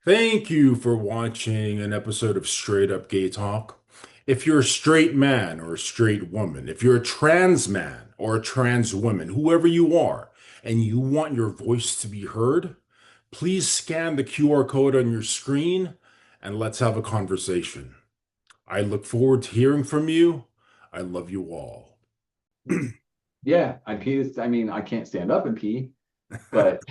Thank you for watching an episode of Straight Up Gay Talk. If you're a straight man or a straight woman, if you're a trans man or a trans woman, whoever you are, and you want your voice to be heard, please scan the QR code on your screen and let's have a conversation. I look forward to hearing from you. I love you all. Yeah, I pee. I mean, I can't stand up and pee, but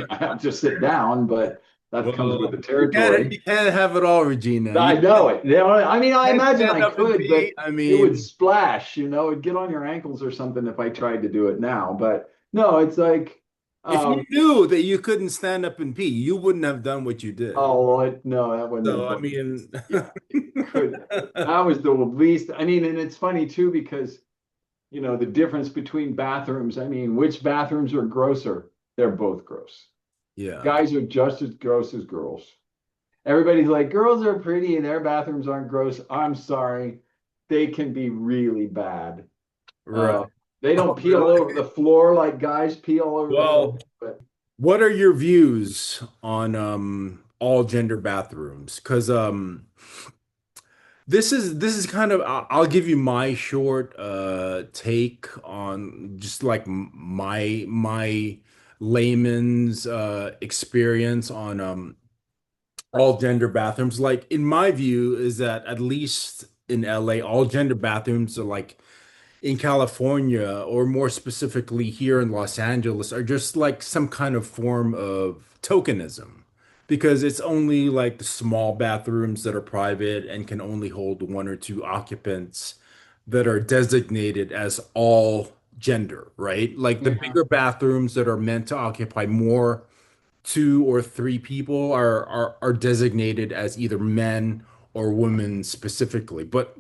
I have to sit down. But that comes with Well, the you can't territory. you can't have it all, Regina. You I know it. I mean, I can't imagine stand I up and could, pee. but I it would mean, splash. It'd get on your ankles or something if I tried to do it now. But no, it's like, if you um, knew that you couldn't stand up and pee, you wouldn't have done what you did. no, that wouldn't have So, I done. mean, Yeah, could. That was the least. I mean, and it's funny too because the difference between bathrooms. I mean, which bathrooms are grosser? They're both gross. yeah. Guys are just as gross as girls. Everybody's like, girls are pretty and their bathrooms aren't gross. I'm sorry. They can be really bad. Right. Uh, they Oh, don't pee all over really? the floor like guys pee all over the floor. Well, But what are your views on all gender bathrooms? Because this is kind of I'll give you my short take on just like my layman's experience on all gender bathrooms. Like in my view is that at least in LA, all gender bathrooms are like in California, or more specifically here in Los Angeles, are just like some kind of form of tokenism because it's only like the small bathrooms that are private and can only hold one or two occupants that are designated as all gender, right? Like the yeah, bigger bathrooms that are meant to occupy more two or three people are designated as either men or women specifically. But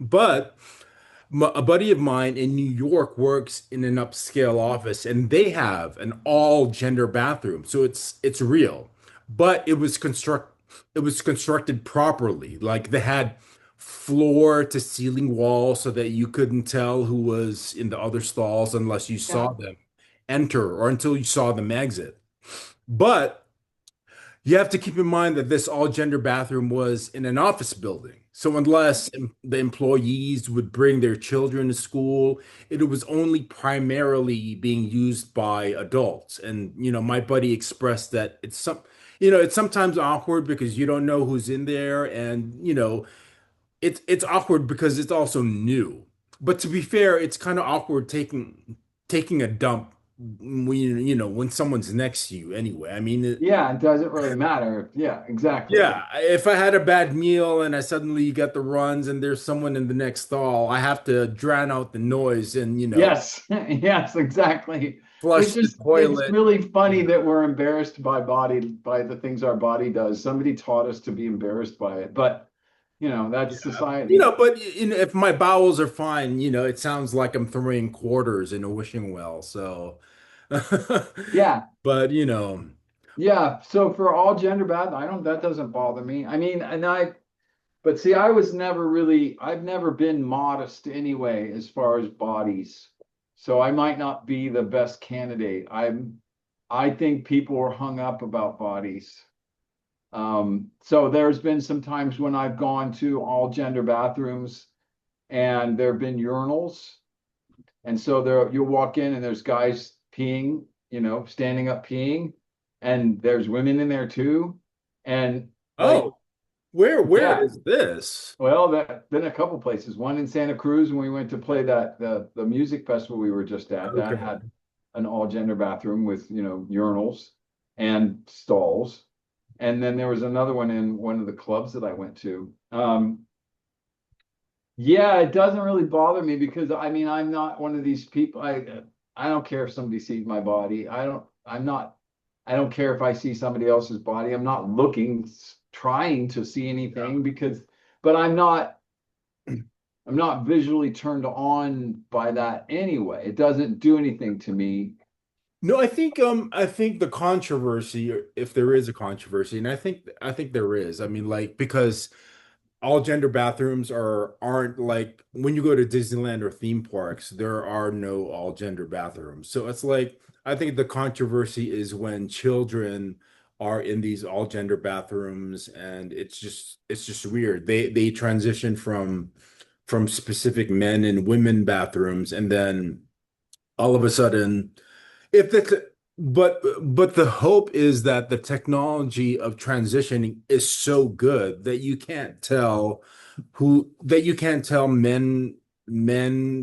a buddy of mine in New York works in an upscale office and they have an all gender bathroom. So it's real. But it was constructed properly. Like they had floor to ceiling walls so that you couldn't tell who was in the other stalls unless you yeah, saw them enter or until you saw them exit. But you have to keep in mind that this all-gender bathroom was in an office building. So unless the employees would bring their children to school, it was only primarily being used by adults. And my buddy expressed that it's sometimes awkward because you don't know who's in there, and it's awkward because it's also new. But to be fair, it's kind of awkward taking a dump when someone's next to you anyway. I mean, yeah. It doesn't really matter. Yeah, exactly. yeah, if I had a bad meal and I suddenly get the runs and there's someone in the next stall, I have to drown out the noise and, Yes, yes, exactly. flush the It's toilet. really funny You that we're embarrassed by the things our body does. Somebody taught us to be embarrassed by it, but that's Yeah. society. But if my bowels are fine, it sounds like I'm throwing quarters in a wishing well. So, Yeah, but yeah. So for all gender bad, I don't that doesn't bother me. I mean, but see, I've never been modest anyway as far as bodies. So I might not be the best candidate. I think people are hung up about bodies. So there's been some times when I've gone to all gender bathrooms and there have been urinals. And so there you'll walk in and there's guys peeing, standing up peeing, and there's women in there too. And like, oh, where yeah, is this? well, that been a couple places. One in Santa Cruz when we went to play the music festival we were just at, that Okay. had an all gender bathroom with, urinals and stalls. And then there was another one in one of the clubs that I went to. Yeah, it doesn't really bother me because I mean I'm not one of these people. I don't care if somebody sees my body. I don't care if I see somebody else's body. I'm not trying to see Yeah. anything because but I'm not visually turned on by that anyway. It doesn't do anything to me. No, I think the controversy, if there is a controversy, and I think there is. I mean, like because all gender bathrooms aren't like when you go to Disneyland or theme parks, there are no all gender bathrooms. So it's like I think the controversy is when children are in these all gender bathrooms, and it's just weird. They transition from specific men and women bathrooms, and then all of a sudden, if the but the hope is that the technology of transitioning is so good that you can't tell men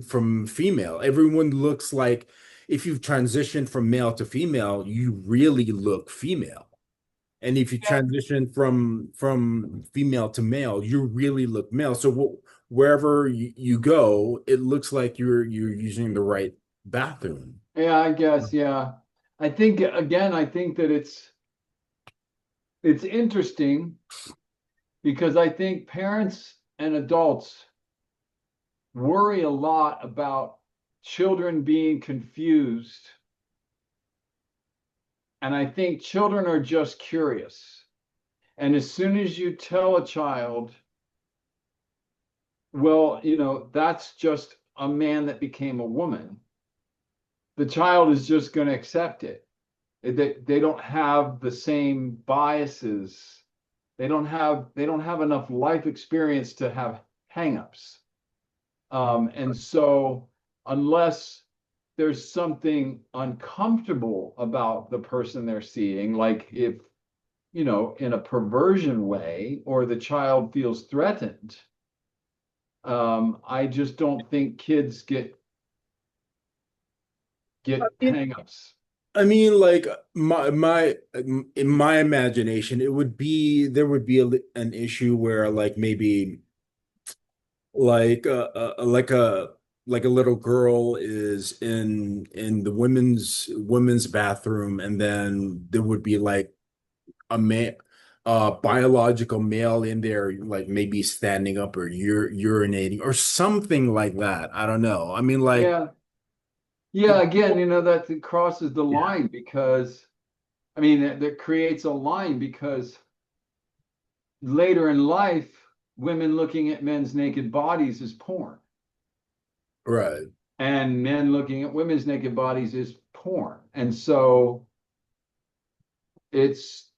from female. Everyone looks like, if you've transitioned from male to female, you really look female. And if you transition from female to male, you really look male. So wherever you go, it looks like you're using the right bathroom. Yeah, I guess, yeah. I think again, I think that it's interesting because I think parents and adults worry a lot about children being confused. And I think children are just curious. And as soon as you tell a child, well, that's just a man that became a woman, the child is just going to accept it. They don't have the same biases. They don't have enough life experience to have hangups. And so unless there's something uncomfortable about the person they're seeing, like if, in a perversion way, or the child feels threatened, I just don't think kids get hangups. I mean, like my in my imagination, there would be an issue where, like, maybe like like a little girl is in the women's bathroom, and then there would be like a man biological male in there, like maybe standing up or urinating or something like that. I don't know. I mean, like, Yeah. Yeah, again, that it crosses the yeah, line because I mean that creates a line because later in life, women looking at men's naked bodies is porn, right. and men looking at women's naked bodies is porn. And so it's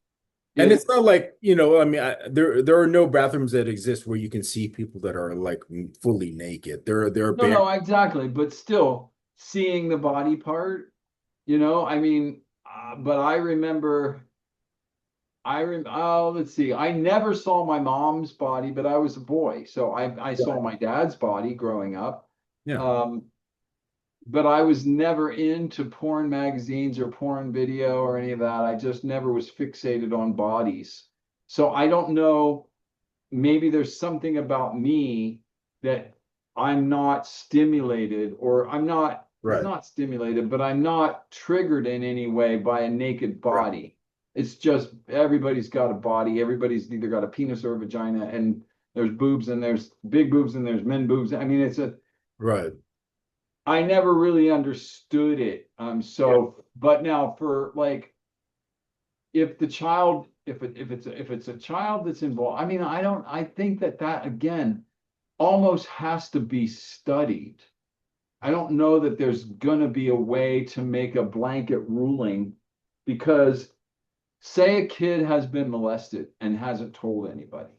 And it it's not like, I mean, there are no bathrooms that exist where you can see people that are like fully naked. There are no, bare. no, exactly, but still seeing the body part, I mean, but let's see. I never saw my mom's body, but I was a boy, so I saw my dad's body growing up. Yeah, Um, but I was never into porn magazines or porn video or any of that. I just never was fixated on bodies. So I don't know. Maybe there's something about me that I'm not stimulated, or it's right, not stimulated, but I'm not triggered in any way by a naked right, body. It's just everybody's got a body. Everybody's either got a penis or a vagina, and there's boobs, and there's big boobs, and there's men boobs. I mean, right. I never really understood it. Yeah. But now for like, if the child, if it's a child that's involved, I mean, I think that again almost has to be studied. I don't know that there's going to be a way to make a blanket ruling because say a kid has been molested and hasn't told anybody.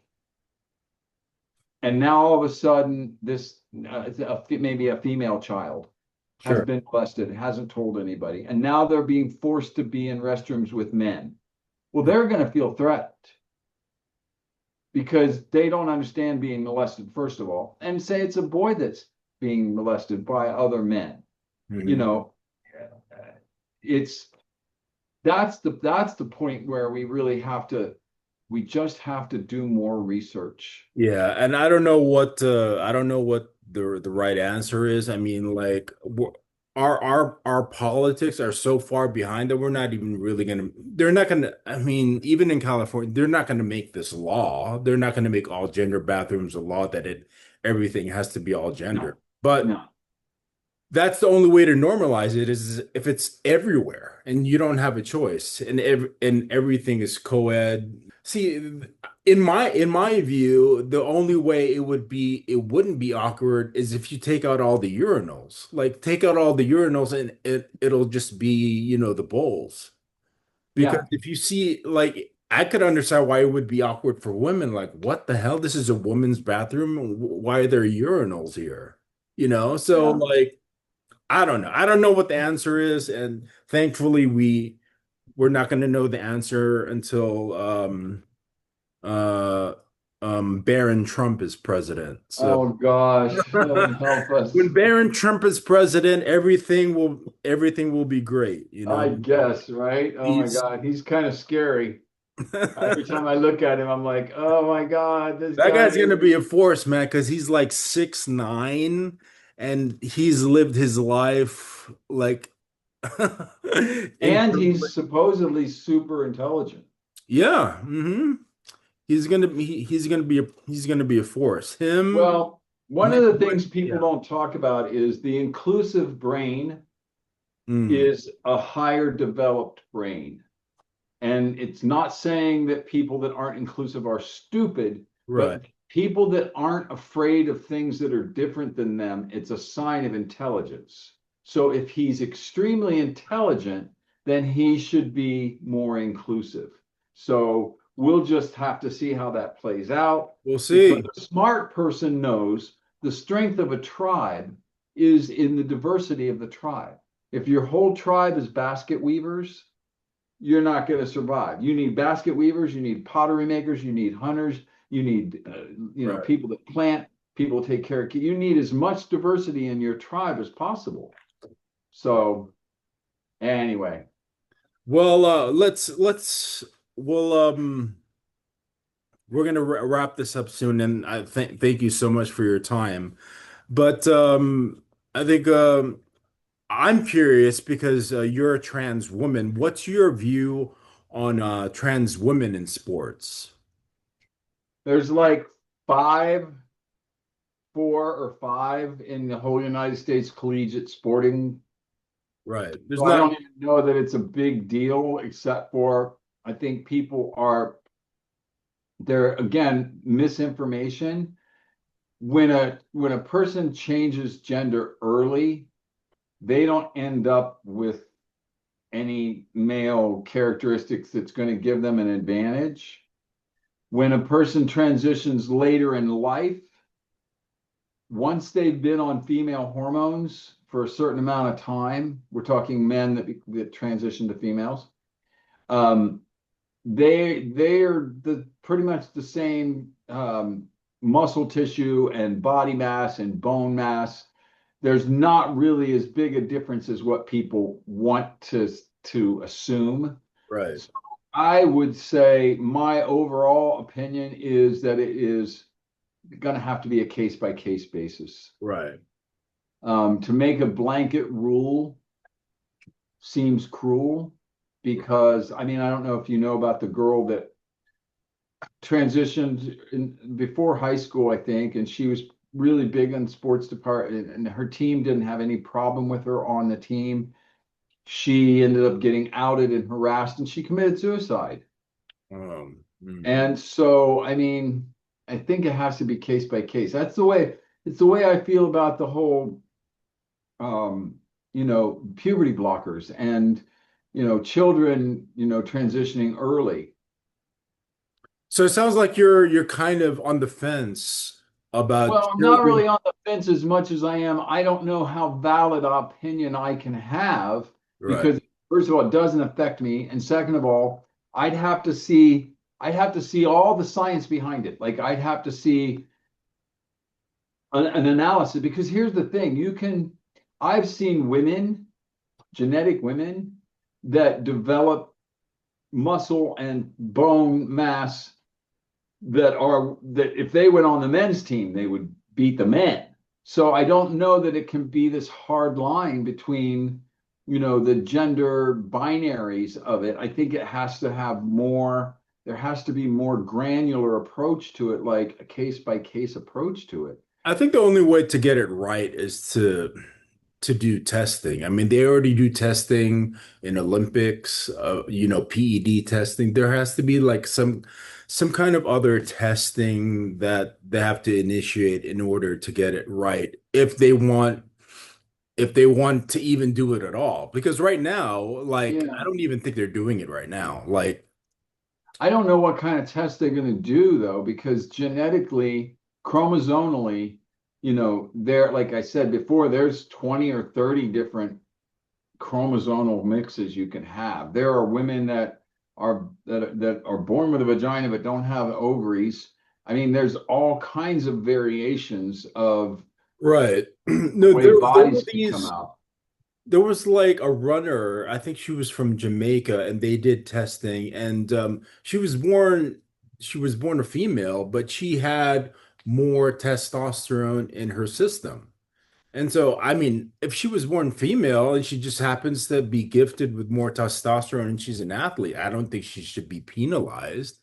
And now all of a sudden, maybe a female child has Sure. been molested, hasn't told anybody, and now they're being forced to be in restrooms with men. Well, they're going to feel threatened because they don't understand being molested, first of all. And say it's a boy that's being molested by other men. You Mhm. know, it's that's the point where we just have to do more research. Yeah, and I don't know what the right answer is. I mean, like, our politics are so far behind that we're not even really gonna. They're not gonna. I mean, even in California, they're not gonna make this law. They're not gonna make all gender bathrooms a law that everything has to be all No, gender. But no, that's the only way to normalize it, is if it's everywhere and you don't have a choice, and everything is co-ed. See, in my view, the only way it wouldn't be awkward is if you take out all the urinals. Like, take out all the urinals, and it'll just be, the bowls. Because Yeah. if you see, like, I could understand why it would be awkward for women. Like, what the hell? This is a woman's bathroom. Why are there urinals here? So Yeah. like, I don't know. I don't know what the answer is, and thankfully we're not going to know the answer until uh Barron Trump is president. So Oh gosh, heaven help us. when Barron Trump is president, everything will be great. I guess, right? Oh my He's God, he's kind of scary. Every time I look at him, I'm like, oh my God, this That guy guy's is gonna be a force, man, because he's like 6'9" and he's lived his life like and incredibly. he's supposedly super intelligent. Yeah. He's gonna be a force. Him, Well, one of Nick the Wood, things people yeah. don't talk about is the inclusive brain Mm, is a higher developed brain. And it's not saying that people that aren't inclusive are stupid, right. but people that aren't afraid of things that are different than them, it's a sign of intelligence. So if he's extremely intelligent, then he should be more inclusive. So we'll just have to see how that plays out We'll because see. a smart person knows the strength of a tribe is in the diversity of the tribe. If your whole tribe is basket weavers, you're not going to survive. You need basket weavers, you need pottery makers, you need hunters, you need Right. people that plant, people take care of. You need as much diversity in your tribe as possible. So anyway, Well, let's well we're gonna wrap this up soon, and I thank you so much for your time. But I think I'm curious because you're a trans woman. What's your view on trans women in sports? there's like five, 4 or 5 in the whole United States collegiate sporting. Right. There's So I not. don't even know that it's a big deal, except for I think people are there again, misinformation when a person changes gender early, they don't end up with any male characteristics that's going to give them an advantage. When a person transitions later in life, once they've been on female hormones for a certain amount of time, we're talking men that transition to females, um, they're pretty much the same muscle tissue and body mass and bone mass. There's not really as big a difference as what people want to assume. Right. So I would say my overall opinion is that it is going to have to be a case by case basis. Right. To make a blanket rule seems cruel because I mean I don't know if you know about the girl that transitioned before high school, I think, and she was really big on sports department, and her team didn't have any problem with her on the team. She ended up getting outed and harassed, and she committed suicide. Mm. And so, I mean, I think it has to be case by case. That's the way. It's the way I feel about the whole, um, puberty blockers and children, transitioning early. So it sounds like you're kind of on the fence about Well, I'm not children. really on the fence as much as I am. I don't know how valid opinion I can have Right. because first of all, it doesn't affect me, and second of all, I'd have to see all the science behind it. Like I'd have to see an analysis because here's the thing: I've seen women, genetic women, that develop muscle and bone mass that if they went on the men's team, they would beat the men. So I don't know that it can be this hard line between, the gender binaries of it. I think it has to have more, there has to be more granular approach to it, like a case by case approach to it. I think the only way to get it right is to do testing. I mean, they already do testing in Olympics, PED testing. There has to be like some kind of other testing that they have to initiate in order to get it right. if they want to even do it at all. Because right now, like, I Yeah. don't even think they're doing it right now. Like, I don't know what kind of test they're going to do though, because genetically, chromosomally, there, like I said before, there's 20 or 30 different chromosomal mixes you can have. There are women that are born with a vagina but don't have ovaries. I mean, there's all kinds of variations of right. the No, way there were bodies can come these. out. There was like a runner, I think she was from Jamaica, and they did testing, and she was born a female, but she had more testosterone in her system. And so, I mean, if she was born female and she just happens to be gifted with more testosterone and she's an athlete, I don't think she should be penalized.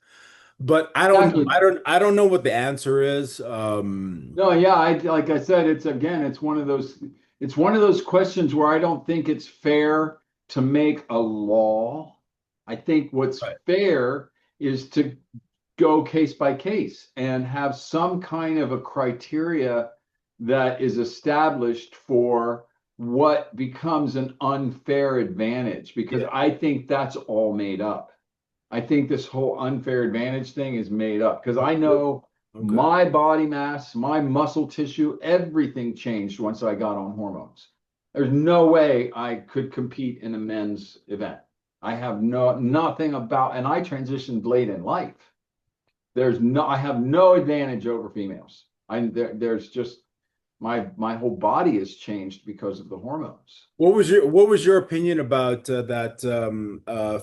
But Exactly. I don't know what the answer is. No, yeah, like I said, it's one of those questions where I don't think it's fair to make a law. I think what's Right. fair is to go case by case and have some kind of a criteria that is established for what becomes an unfair advantage, because Yeah. I think that's all made up. I think this whole unfair advantage thing is made up because I know Okay. my body mass, my muscle tissue, everything changed once I got on hormones. There's no way I could compete in a men's event. I have nothing about, and I transitioned late in life. I have no advantage over females. There's just my whole body has changed because of the hormones. What was your opinion about that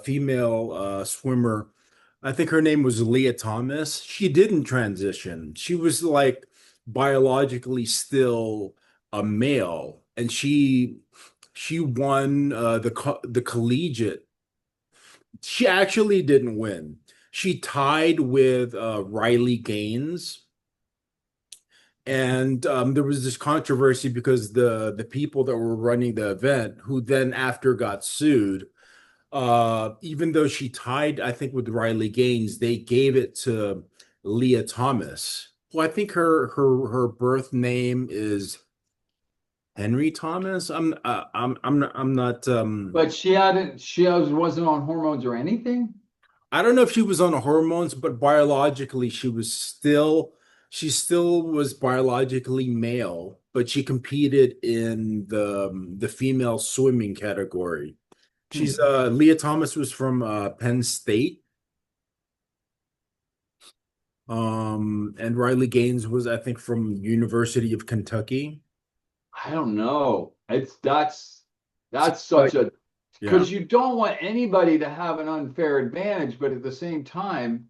female swimmer? I think her name was Leah Thomas. She didn't transition. She was like biologically still a male, and she won the collegiate. She actually didn't win. She tied with Riley Gaines. And there was this controversy because the people that were running the event, who then after got sued, even though she tied, I think, with Riley Gaines, they gave it to Leah Thomas, who I think her birth name is Henry Thomas. I'm not But wasn't on hormones or anything. I don't know if she was on hormones, but biologically she still was biologically male, but she competed in the female swimming category. She's Hmm. Leah Thomas was from Penn State. And Riley Gaines was, I think, from University of Kentucky. I don't know. That's Like, such a, yeah. because you don't want anybody to have an unfair advantage, but at the same time,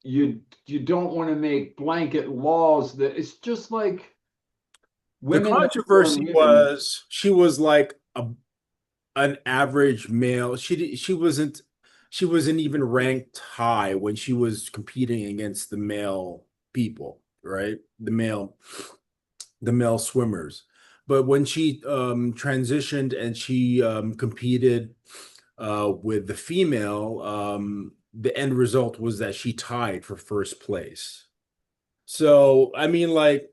you don't want to make blanket laws that it's just like The women that are born controversy women. was she was like an average male. She wasn't even ranked high when she was competing against the male people, right? The male swimmers. But when she transitioned and she competed with the female, the end result was that she tied for first place. So, I mean, like,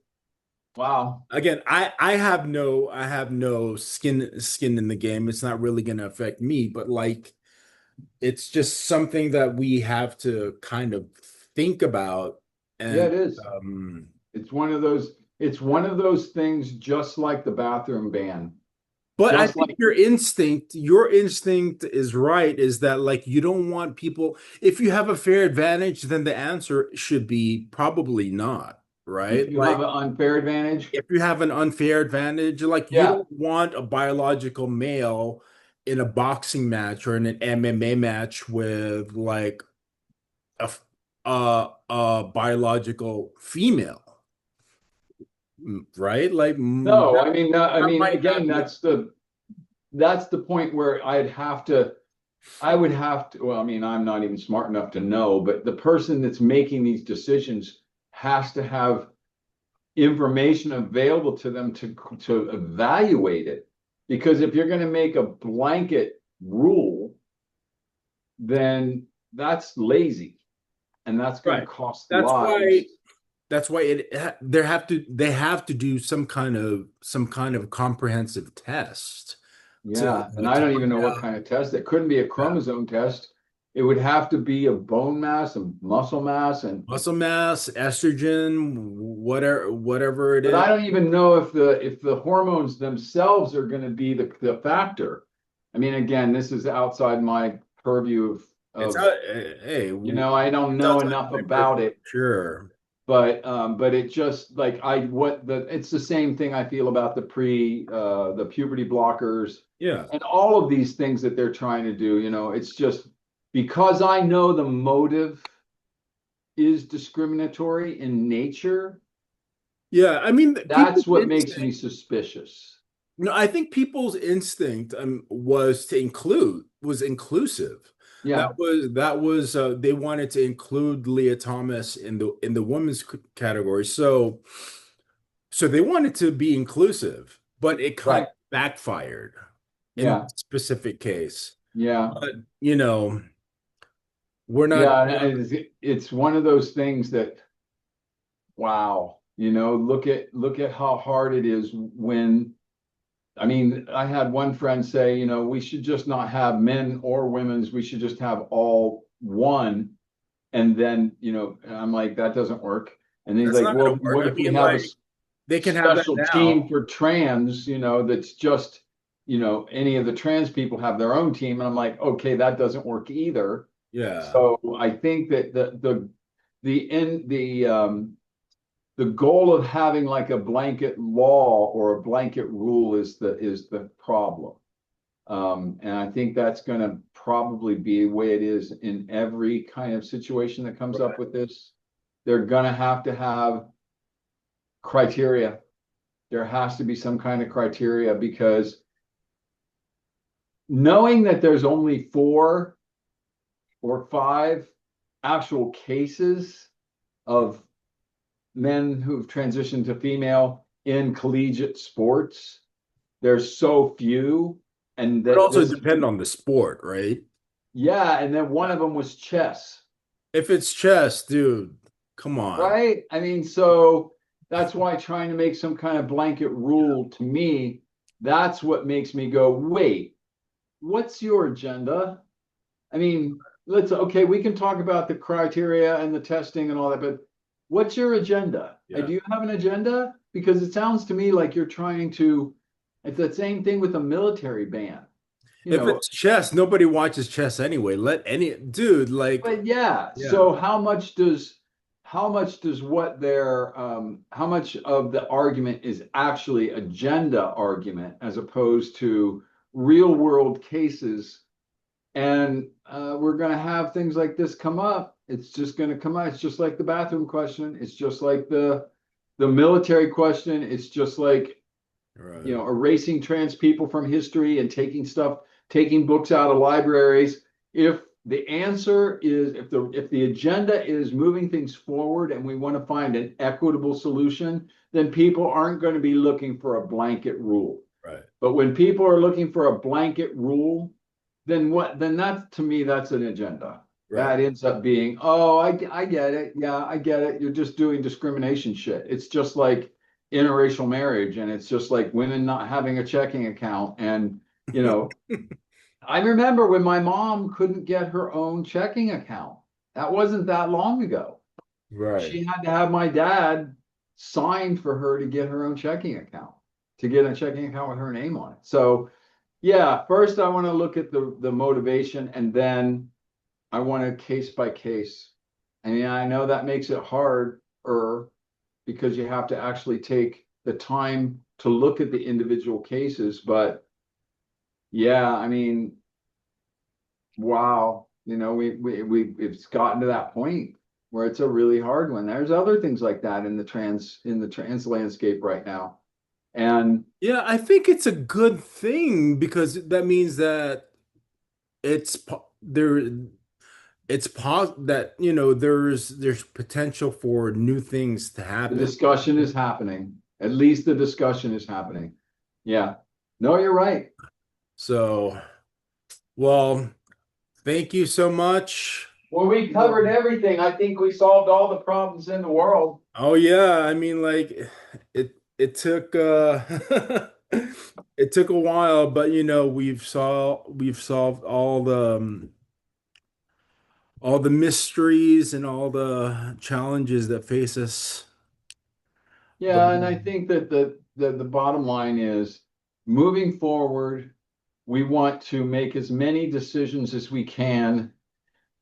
Wow. again, I have no skin in the game. It's not really going to affect me, but like it's just something that we have to kind of think about. Yeah, And it is. um It's one of those things just like the bathroom ban. but I Just think like your instinct is right, is that like you don't want people, if you have a fair advantage, then the answer should be probably not, if right? you have Like an unfair advantage. if you have an unfair advantage, like you Yeah. don't want a biological male in a boxing match or in an MMA match with like a biological female, right? Like No, that, I that mean, might again, happen. that's the point where I would have to, well, I mean, I'm not even smart enough to know, but the person that's making these decisions has to have information available to them to evaluate it. Because if you're going to make a blanket rule, then that's lazy and that's going to Right. cost That's why lives. that's why they have to do some kind of comprehensive test Yeah, and I to don't find even know what out. kind of test. It couldn't be a Yeah. chromosome test. It would have to be a bone mass and muscle mass and Muscle mass, estrogen, whatever it but is. I don't even know if the hormones themselves are going to be the factor. I mean, again, this is outside my purview It's of hey, I don't it's know outside enough my purview, about it, sure. but it just like I what the it's the same thing I feel about the puberty blockers Yeah. and all of these things that they're trying to do. It's just because I know the motive is discriminatory in nature, Yeah, I mean, that's what makes me suspicious. I think people's instinct was inclusive. Yeah, That was they wanted to include Leah Thomas in the women's category. So they wanted to be inclusive, but it kind right. of backfired in Yeah, this specific case. yeah, But, you know, we're not yeah. And it's one of those things that, wow, look at how hard it is when, I mean, I had one friend say, we should just not have men or women's, we should just have all one. And then, and I'm like, that doesn't work. And he's that's like, not going well, to work. what I if we mean, have a like they can have that special now. team for trans, that's just, any of the trans people have their own team. And I'm like, okay, that doesn't work either. Yeah. So I think that the goal of having like a blanket law or a blanket rule is the problem. And I think that's going to probably be the way it is in every kind of situation that comes up Right. with this. They're going to have criteria. There has to be some kind of criteria because knowing that there's only 4 or 5 actual cases of men who've transitioned to female in collegiate sports, there's so few. And But that also this, depend on the sport, right? yeah. And then one of them was chess. If it's chess, dude, come on. Right? I mean, so that's why trying to make some kind of blanket rule to me, that's what makes me go, wait, what's your agenda? I mean, okay, we can talk about the criteria and the testing and all that, but what's your agenda? Yeah. Do you have an agenda? Because it sounds to me like you're trying to, it's the same thing with a military ban, you If know, it's chess, nobody watches chess anyway. Let any dude like, but yeah, yeah, so how much does how much of the argument is actually agenda argument as opposed to real world cases? And we're going to have things like this come up. It's just going to come up. It's just like the bathroom question. It's just like the military question. It's just like right, erasing trans people from history and taking books out of libraries. If the answer is if the agenda is moving things forward and we want to find an equitable solution, then people aren't going to be looking for a blanket rule. right, But when people are looking for a blanket rule, then what? Then that to me, that's an agenda. right, That ends up being, oh, I get it. Yeah, I get it. You're just doing discrimination shit. It's just like interracial marriage, and it's just like women not having a checking account. And you know, I remember when my mom couldn't get her own checking account. That wasn't that long ago. right. She had to have my dad sign for her to get her own checking account, to get a checking account with her name on it. So yeah, first I want to look at the motivation and then I want to case by case. And yeah, I know that makes it harder because you have to actually take the time to look at the individual cases. But yeah, I mean, wow, it's gotten to that point where it's a really hard one. There's other things like that in the trans landscape right now. And Yeah, I think it's a good thing because that means that there it's pos that there's potential for new things to the happen. discussion is happening. At least the discussion is happening. Yeah. No, you're right. So, well, thank you so much. Well, we covered everything. I think we solved all the problems in the world. Oh yeah, I mean like it took it took a while, but we've solved all the mysteries and all the challenges that face us. But Yeah, and I think that the bottom line is moving forward, we want to make as many decisions as we can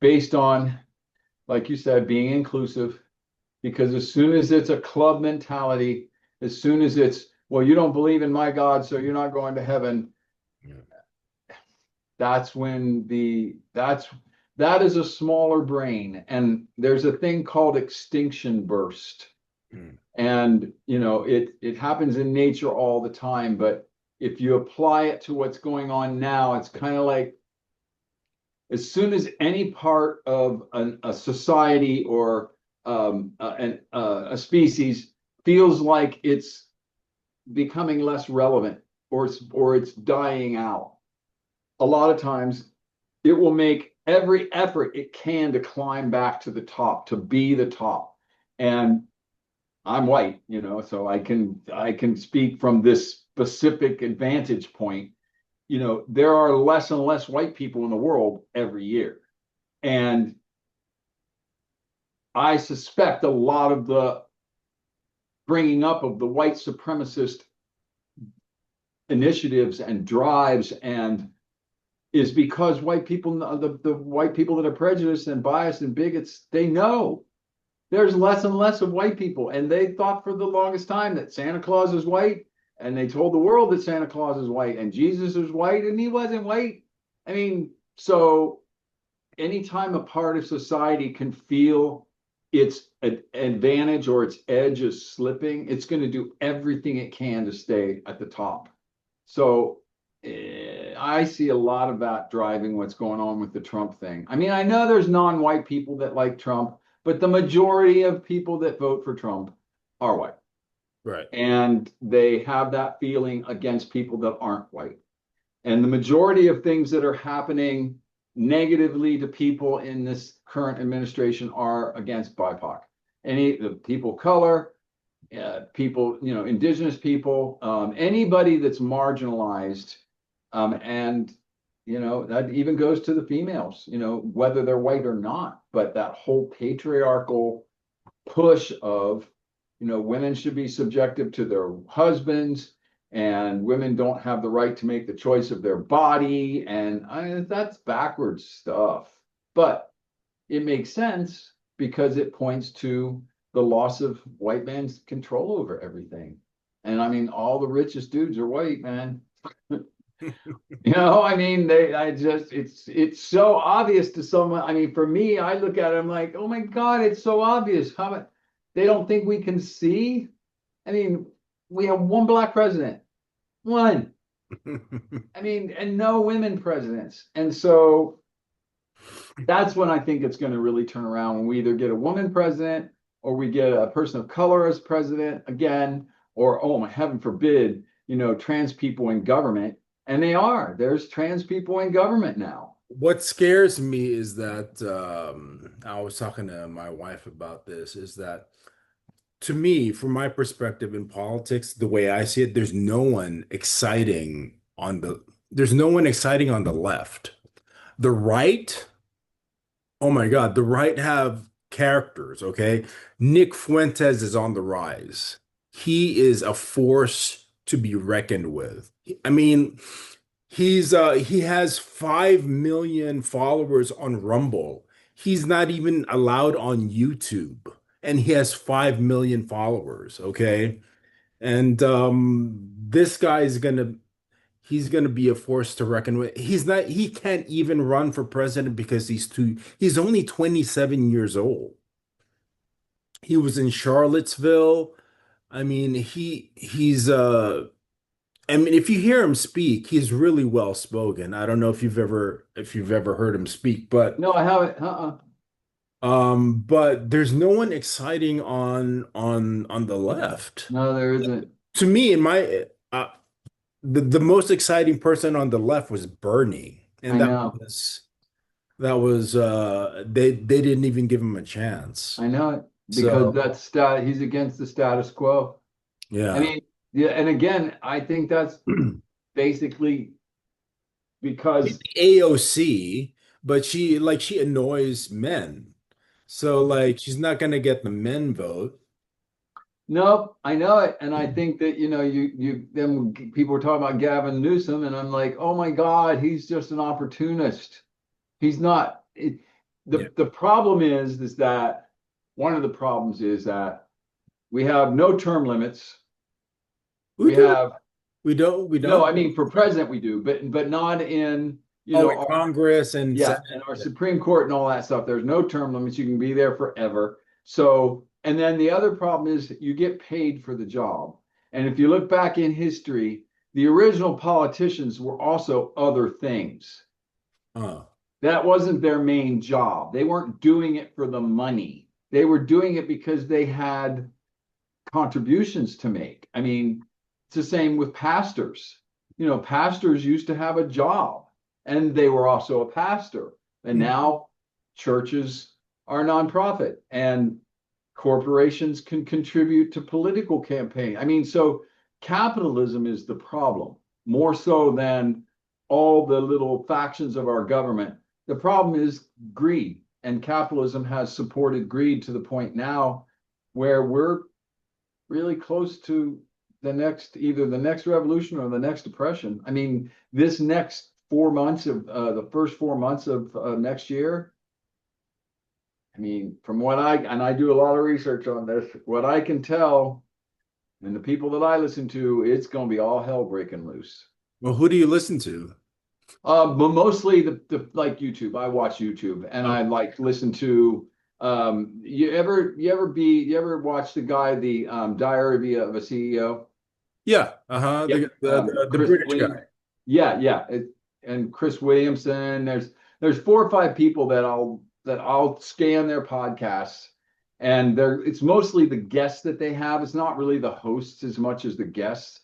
based on, like you said, being inclusive. Because as soon as it's a club mentality, as soon as it's, well, you don't believe in my God, so you're not going to heaven, that's when that is a smaller brain. And there's a thing called extinction burst. Mm, And it happens in nature all the time, but if you apply it to what's going on now, it's kind of like as soon as any part of a society or a species feels like it's becoming less relevant or it's dying out, a lot of times it will make every effort it can to climb back to the top, to be the top. And I'm white, so I can speak from this specific advantage point. There are less and less white people in the world every year. And I suspect a lot of the bringing up of the white supremacist initiatives and drives and is because white people, the white people that are prejudiced and biased and bigots, they know there's less and less of white people. And they thought for the longest time that Santa Claus is white. And they told the world that Santa Claus is white and Jesus is white and he wasn't white. I mean, so anytime a part of society can feel its advantage or its edge is slipping, it's going to do everything it can to stay at the top. So I see a lot of that driving what's going on with the Trump thing. I mean, I know there's non-white people that like Trump, but the majority of people that vote for Trump are white. right. And they have that feeling against people that aren't white. And the majority of things that are happening negatively to people in this current administration are against BIPOC. Any the people of color, people, indigenous people, anybody that's marginalized, and that even goes to the females, whether they're white or not. But that whole patriarchal push of, women should be subjective to their husbands and women don't have the right to make the choice of their body. And that's backwards stuff. But it makes sense because it points to the loss of white man's control over everything. And I mean, all the richest dudes are white, man. I mean, it's so obvious to someone. I mean, for me, I look at it, I'm like, oh my God, it's so obvious. How about they don't think we can see? I mean, we have one black president, one. I mean, and no women presidents. And so that's when I think it's going to really turn around when we either get a woman president or we get a person of color as president again, or oh my heaven forbid, trans people in government. And there's trans people in government now. What scares me is that I was talking to my wife about this, is that to me, from my perspective in politics, the way I see it, there's no one exciting on the left. The right, oh my God, the right have characters, okay? Nick Fuentes is on the rise. He is a force to be reckoned with. I mean, he has 5 million followers on Rumble. He's not even allowed on YouTube, and he has 5 million followers, okay? And this guy is gonna he's gonna be a force to reckon with. He can't even run for president because he's only 27 years old. He was in Charlottesville. I mean, I mean, if you hear him speak, he's really well spoken. I don't know if you've ever heard him speak, No, I haven't. but there's no one exciting on the left. No, there isn't. To me, in my the most exciting person on the left was Bernie, and I know. that was they didn't even give him a chance. I know it. because So that's he's against the status quo. I yeah. mean, yeah, and again, I think that's basically She's because AOC, but she annoys men. So like she's not gonna get the men vote. nope, I know it, and I think that you then people were talking about Gavin Newsom, and I'm like, oh my God, he's just an opportunist. He's not. Yeah. The problem is that one of the problems is that we have no term limits. We We do. have We no, don't. I mean for president we do, but not in Oh, in our, Congress and yeah, Senate. and our Yeah. Supreme Court and all that stuff. There's no term limits. You can be there forever. So, and then the other problem is you get paid for the job. And if you look back in history, the original politicians were also other things. Oh, That wasn't their main job. They weren't doing it for the money. They were doing it because they had contributions to make. I mean, it's the same with pastors. Pastors used to have a job and they were also a pastor. And hmm. now churches are nonprofit and corporations can contribute to political campaign. I mean, so capitalism is the problem more so than all the little factions of our government. The problem is greed, and capitalism has supported greed to the point now where we're really close to either the next revolution or the next depression. I mean, this next 4 months of the first 4 months of next year. I mean, from what I do a lot of research on this, what I can tell, and the people that I listen to, it's going to be all hell breaking loose. Well, who do you listen to? But mostly the like YouTube. I watch YouTube and Oh, I like listen to. You ever watch the guy, the Diary of a CEO? yeah. Uh-huh. Yep. The Chris British Williams. guy. Yeah, yeah. And Chris Williamson. There's 4 or 5 people that I'll scan their podcasts, and it's mostly the guests that they have. It's not really the hosts as much as the guests.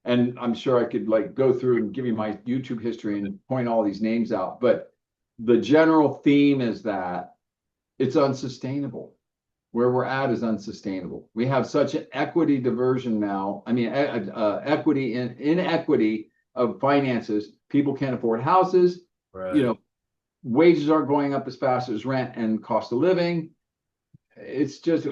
And I'm sure I could like go through and give you my YouTube history and point all these names out, but the general theme is that it's unsustainable. Where we're at is unsustainable. We have such an equity diversion now. I mean, equity in inequity of finances. People can't afford houses. You Right. know, wages aren't going up as fast as rent and cost of living. It's just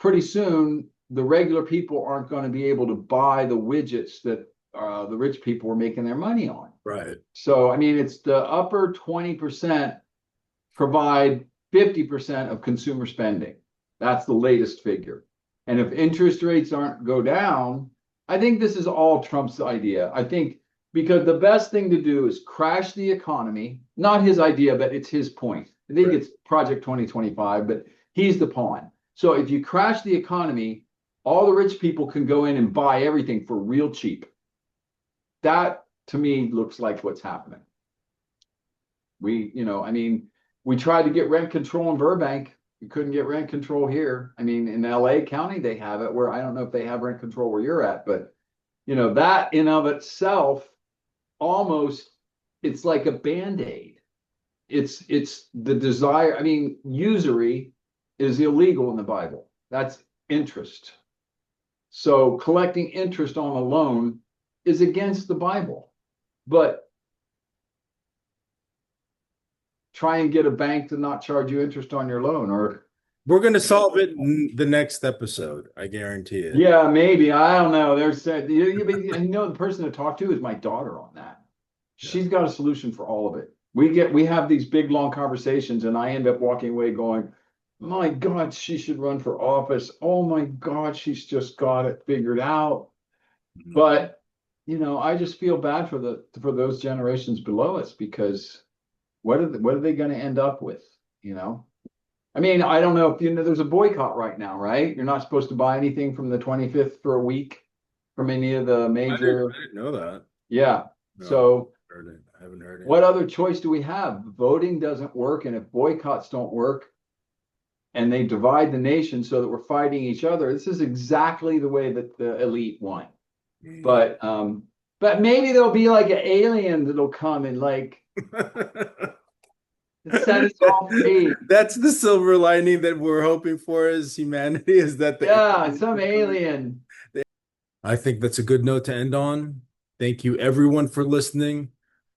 pretty soon the regular people aren't going to be able to buy the widgets that the rich people are making their money on. Right. So, I mean, it's the upper 20% provide 50% of consumer spending. That's the latest figure. And if interest rates aren't go down, I think this is all Trump's idea. I think because the best thing to do is crash the economy, not his idea, but it's his point. I think Right. it's Project 2025, but he's the pawn. So if you crash the economy, all the rich people can go in and buy everything for real cheap. That to me looks like what's happening. I mean, we tried to get rent control in Burbank. We couldn't get rent control here. I mean, in LA County, they have it where I don't know if they have rent control where you're at, but that in of itself almost it's like a band-aid. It's the desire. I mean, usury is illegal in the Bible. That's interest. So collecting interest on a loan is against the Bible. But try and get a bank to not charge you interest on your loan or We're gonna solve it in the next episode. I guarantee it. yeah, maybe. I don't know. There's the person to talk to is my daughter on that. Yeah. She's got a solution for all of it. We have these big long conversations and I end up walking away going, my God, she should run for office. Oh my God, she's just got it figured out. Mhm. But I just feel bad for those generations below us because what are they going to end up with? You know? I mean, I don't know if there's a boycott right now, right? You're not supposed to buy anything from the 25th for a week from any of the major. I didn't know that. Yeah. No, So heard it. I haven't heard what anything. other choice do we have? Voting doesn't work. And if boycotts don't work and they divide the nation so that we're fighting each other, this is exactly the way that the elite won. Mm. But maybe there'll be like an alien that'll come and like to set us all free. That's the silver lining that we're hoping for as humanity is that the Yeah, aliens some return. alien. I think that's a good note to end on. Thank you everyone for listening.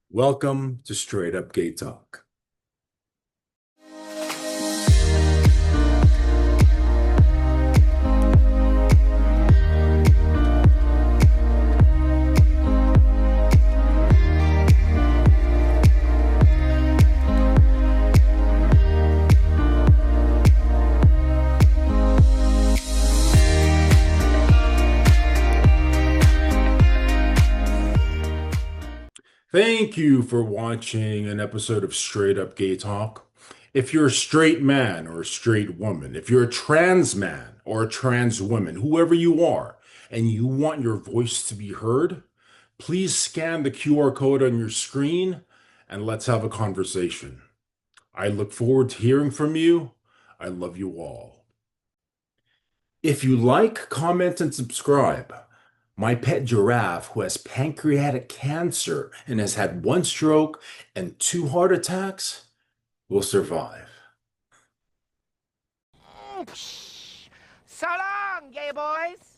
Welcome to Straight Up Gay Talk. Thank you for watching an episode of Straight Up Gay Talk. If you're a straight man or a straight woman, if you're a trans man or a trans woman, whoever you are, and you want your voice to be heard, please scan the QR code on your screen and let's have a conversation. I look forward to hearing from you. I love you all. If you like, comment, and subscribe. My pet giraffe, who has pancreatic cancer and has had one stroke and two heart attacks, will survive. So long, gay boys.